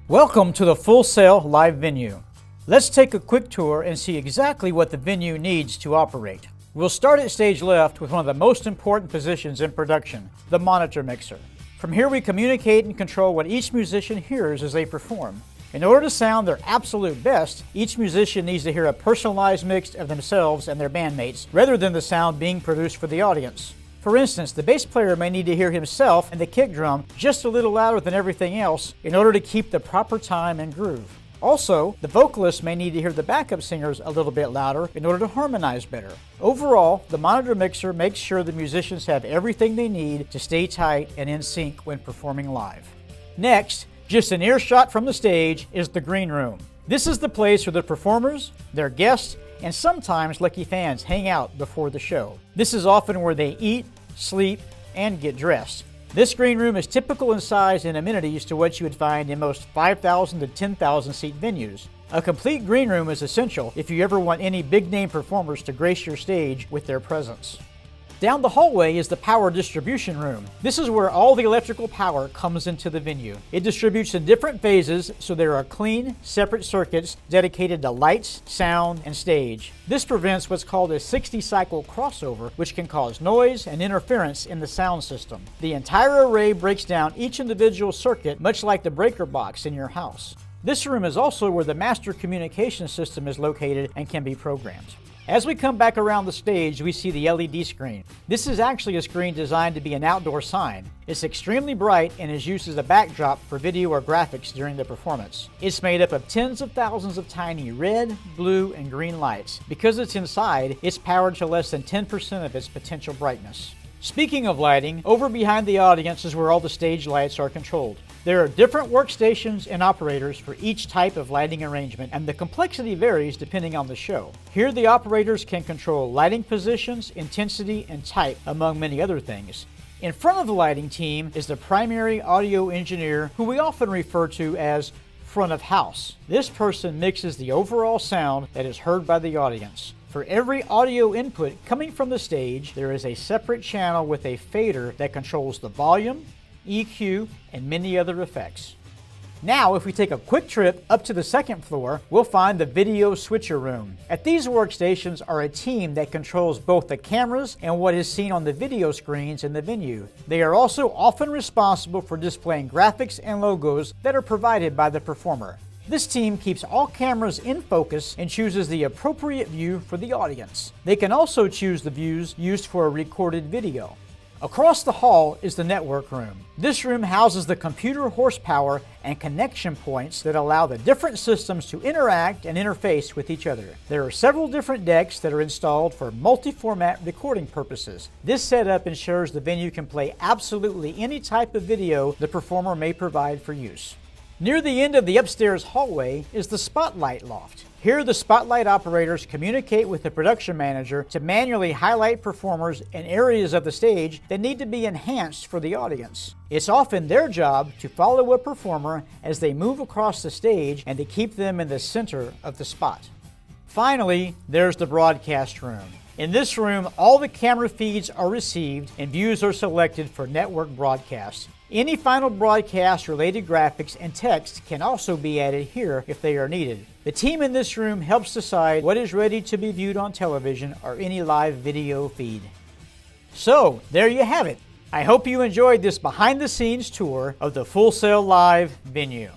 Welcome to the Full Sail live venue. Let's take a quick tour and see exactly what the venue needs to operate. We'll start at stage left with one of the most important positions in production, the monitor mixer. From here we communicate and control what each musician hears as they perform. In order to sound their absolute best, each musician needs to hear a personalized mix of themselves and their bandmates, rather than the sound being produced for the audience. For instance, the bass player may need to hear himself and the kick drum just a little louder than everything else in order to keep the proper time and groove. Also, the vocalist may need to hear the backup singers a little bit louder in order to harmonize better. Overall, the monitor mixer makes sure the musicians have everything they need to stay tight and in sync when performing live. Next, just an earshot from the stage, is the green room. This is the place where the performers, their guests, and sometimes lucky fans hang out before the show. This is often where they eat, sleep, and get dressed. This green room is typical in size and amenities to what you would find in most 5,000 to 10,000 seat venues. A complete green room is essential if you ever want any big name performers to grace your stage with their presence. Down the hallway is the power distribution room. This is where all the electrical power comes into the venue. It distributes in different phases, so there are clean, separate circuits dedicated to lights, sound, and stage. This prevents what's called a 60-cycle crossover, which can cause noise and interference in the sound system. The entire array breaks down each individual circuit, much like the breaker box in your house. This room is also where the master communication system is located and can be programmed. As we come back around the stage, we see the LED screen. This is actually a screen designed to be an outdoor sign. It's extremely bright and is used as a backdrop for video or graphics during the performance. It's made up of tens of thousands of tiny red, blue, and green lights. Because it's inside, it's powered to less than 10% of its potential brightness. Speaking of lighting, over behind the audience is where all the stage lights are controlled. There are different workstations and operators for each type of lighting arrangement, and the complexity varies depending on the show. Here the operators can control lighting positions, intensity, and type, among many other things. In front of the lighting team is the primary audio engineer, who we often refer to as front of house. This person mixes the overall sound that is heard by the audience. For every audio input coming from the stage, there is a separate channel with a fader that controls the volume, EQ, and many other effects. Now, if we take a quick trip up to the second floor, we'll find the video switcher room. At these workstations are a team that controls both the cameras and what is seen on the video screens in the venue. They are also often responsible for displaying graphics and logos that are provided by the performer. This team keeps all cameras in focus and chooses the appropriate view for the audience. They can also choose the views used for a recorded video. Across the hall is the network room. This room houses the computer horsepower and connection points that allow the different systems to interact and interface with each other. There are several different decks that are installed for multi-format recording purposes. This setup ensures the venue can play absolutely any type of video the performer may provide for use. Near the end of the upstairs hallway is the spotlight loft. Here the spotlight operators communicate with the production manager to manually highlight performers in areas of the stage that need to be enhanced for the audience. It's often their job to follow a performer as they move across the stage and to keep them in the center of the spot. Finally, there's the broadcast room. In this room, all the camera feeds are received and views are selected for network broadcast. Any final broadcast-related graphics and text can also be added here if they are needed. The team in this room helps decide what is ready to be viewed on television or any live video feed. So, there you have it. I hope you enjoyed this behind-the-scenes tour of the Full Sail Live venue.